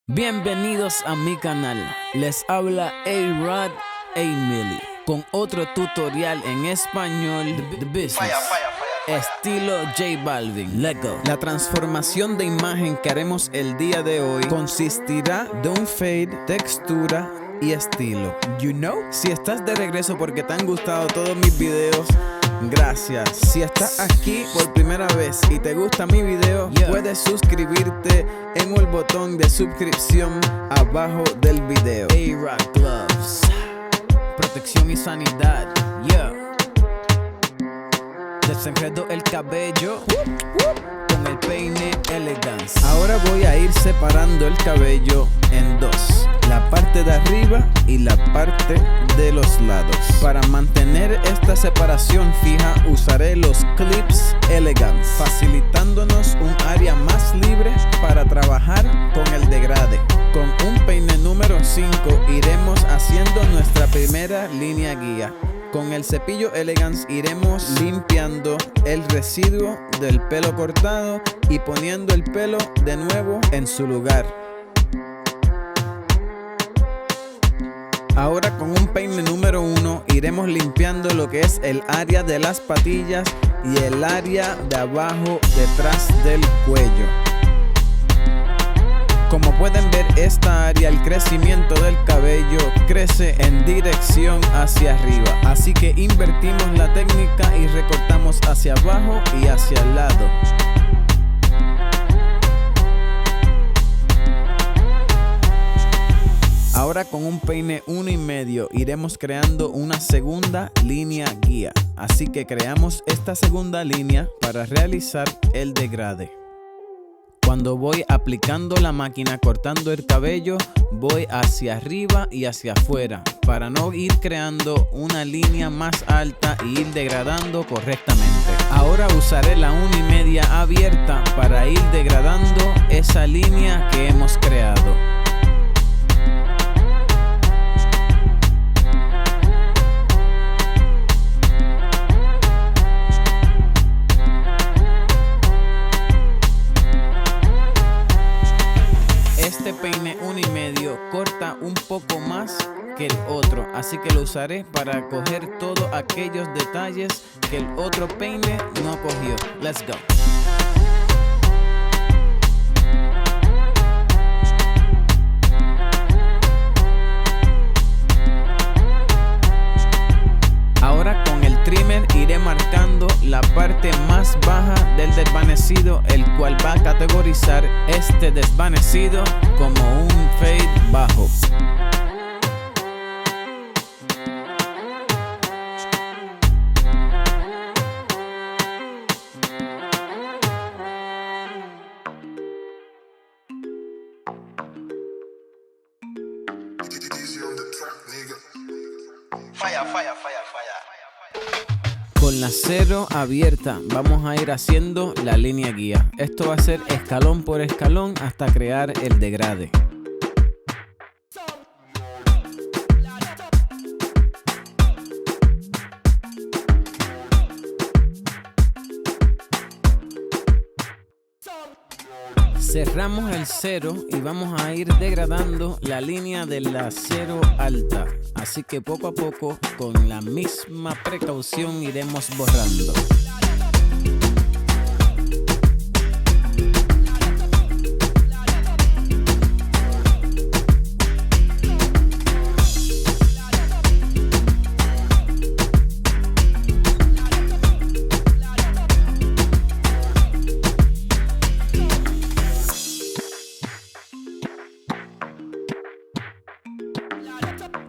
Bienvenidos a mi canal, les habla A-Rod A-Milly con otro tutorial en español de business, estilo J Balvin. Let's go. La transformación de imagen que haremos el día de hoy consistirá de un fade, textura y estilo. You know? Si estás de regreso porque te han gustado todos mis videos, gracias. Si estás aquí por primera vez y te gusta mi video, puedes suscribirte en el botón de suscripción abajo del video. A-Rod Gloves, protección y sanidad. Desenredo el cabello con el peine Elegance. Ahora voy a ir separando el cabello en dos, la parte de arriba y la parte de los lados. Para mantener esta separación fija usaré los clips Elegance, facilitándonos un área más libre para trabajar con el degrade. Con un peine número 5 iremos haciendo nuestra primera línea guía. Con el cepillo Elegance iremos limpiando el residuo del pelo cortado y poniendo el pelo de nuevo en su lugar. Ahora con un peine número 1 iremos limpiando lo que es el área de las patillas y el área de abajo detrás del cuello. Como pueden ver, esta área, el crecimiento del cabello crece en dirección hacia arriba, así que invertimos la técnica y recortamos hacia abajo y hacia el lado. Ahora con un peine 1,5 iremos creando una segunda línea guía, así que creamos esta segunda línea para realizar el degrade. Cuando voy aplicando la máquina cortando el cabello, voy hacia arriba y hacia afuera para no ir creando una línea más alta y ir degradando correctamente. Ahora usaré la 1,5 abierta para ir degradando esa línea que hemos creado. Este peine 1,5 corta un poco más que el otro, así que lo usaré para coger todos aquellos detalles que el otro peine no cogió. Let's go. Ahora con el trimmer iré marcando la parte más baja del desvanecido, el cual va a categorizar este desvanecido como un fade bajo. Con la 0 abierta vamos a ir haciendo la línea guía. Esto va a ser escalón por escalón hasta crear el degrade. Cerramos el 0 y vamos a ir degradando la línea de la 0 alta. Así que poco a poco, con la misma precaución, iremos borrando.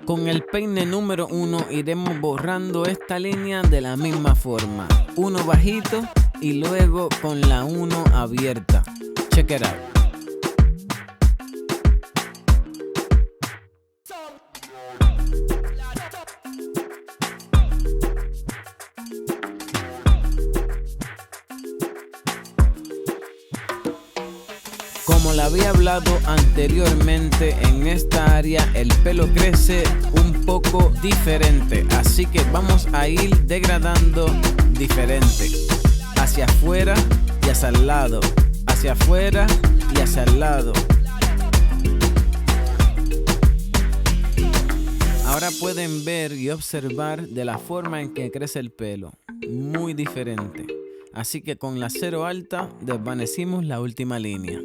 Con el peine número 1 iremos borrando esta línea de la misma forma. Uno bajito y luego con la 1 abierta. Check it out. Como le había hablado anteriormente, en esta área el pelo crece un poco diferente, así que vamos a ir degradando diferente, hacia afuera y hacia el lado, hacia afuera y hacia el lado. Ahora pueden ver y observar de la forma en que crece el pelo, muy diferente. Así que con la cero alta desvanecimos la última línea.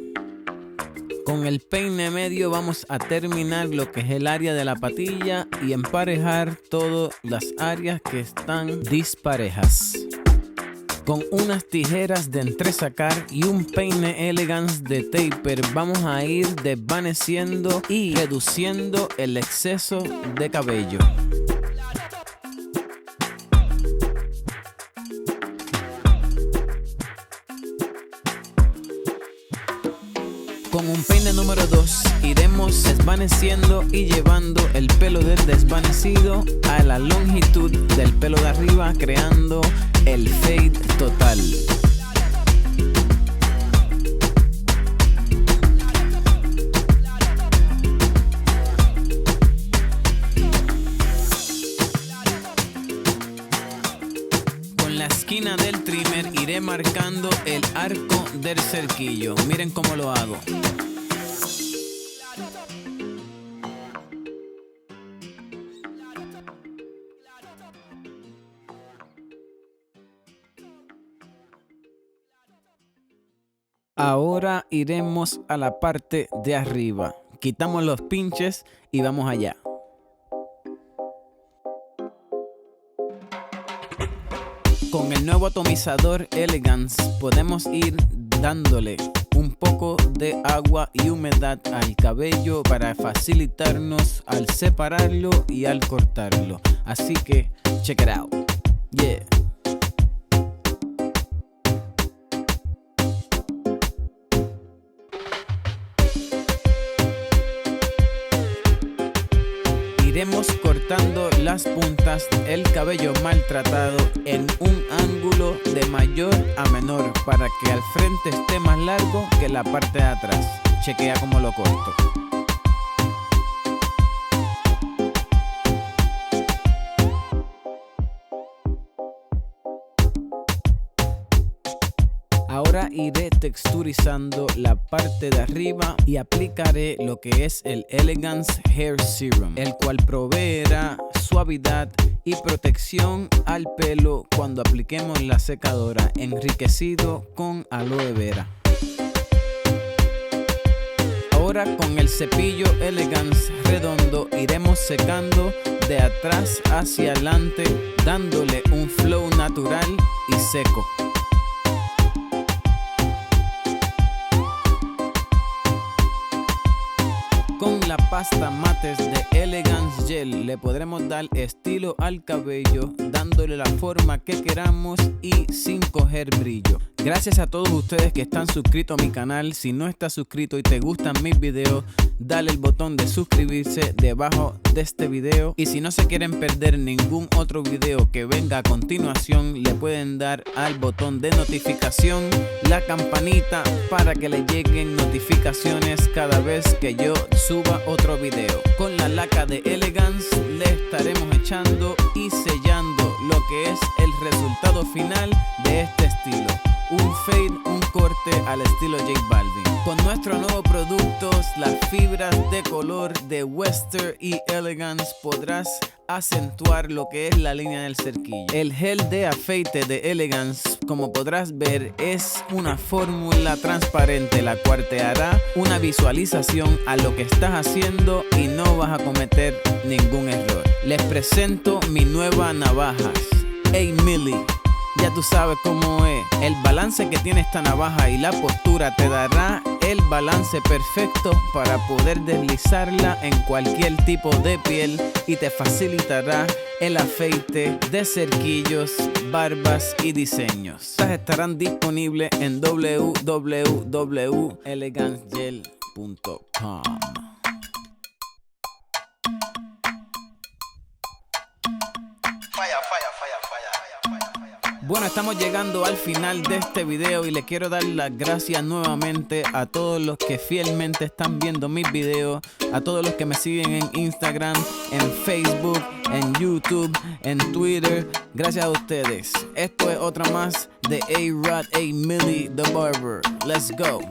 Con el peine medio vamos a terminar lo que es el área de la patilla y emparejar todas las áreas que están disparejas. Con unas tijeras de entresacar y un peine Elegance de taper vamos a ir desvaneciendo y reduciendo el exceso de cabello. Con un peine número 2 iremos desvaneciendo y llevando el pelo del desvanecido a la longitud del pelo de arriba, creando el fade total. Con la esquina del trimmer iré marcando el arco del cerquillo. Miren cómo lo hago. Ahora iremos a la parte de arriba. Quitamos los pinches y vamos allá. Con el nuevo atomizador Elegance podemos ir dándole un poco de agua y humedad al cabello para facilitarnos al separarlo y al cortarlo. Así que check it out. Yeah. Iremos cortando las puntas del cabello maltratado en un ángulo de mayor a menor para que al frente esté más largo que la parte de atrás. Chequea cómo lo corto. Ahora iré texturizando la parte de arriba y aplicaré lo que es el Elegance Hair Serum, el cual proveerá suavidad y protección al pelo cuando apliquemos la secadora, enriquecido con aloe vera. Ahora con el cepillo Elegance redondo iremos secando de atrás hacia adelante, dándole un flow natural y seco. Con la pasta mates de Elegance Gel le podremos dar estilo al cabello, dándole la forma que queramos y sin coger brillo. Gracias a todos ustedes que están suscritos a mi canal. Si no estás suscrito y te gustan mis videos, dale el botón de suscribirse debajo de este video. Y si no se quieren perder ningún otro video que venga a continuación, le pueden dar al botón de notificación, la campanita, para que le lleguen notificaciones cada vez que yo suba otro video. Con la laca de Elegance le estaremos echando y sellando lo que es el resultado final de este estilo. Un fade, un corte al estilo J Balvin. Con nuestros nuevos productos, las fibras de color de Western y Elegance, podrás acentuar lo que es la línea del cerquillo. El gel de afeite de Elegance, como podrás ver, es una fórmula transparente, la cual te hará una visualización a lo que estás haciendo y no vas a cometer ningún error. Les presento mi nueva navajas, A-Milli. Ya tú sabes cómo es. El balance que tiene esta navaja y la postura te dará el balance perfecto para poder deslizarla en cualquier tipo de piel y te facilitará el afeite de cerquillos, barbas y diseños. Estas estarán disponibles en www.elegancegel.com. Bueno, estamos llegando al final de este video y le quiero dar las gracias nuevamente a todos los que fielmente están viendo mis videos, a todos los que me siguen en Instagram, en Facebook, en YouTube, en Twitter. Gracias a ustedes. Esto es otra más de A-Rod, A-Milli, The Barber. Let's go.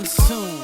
soon.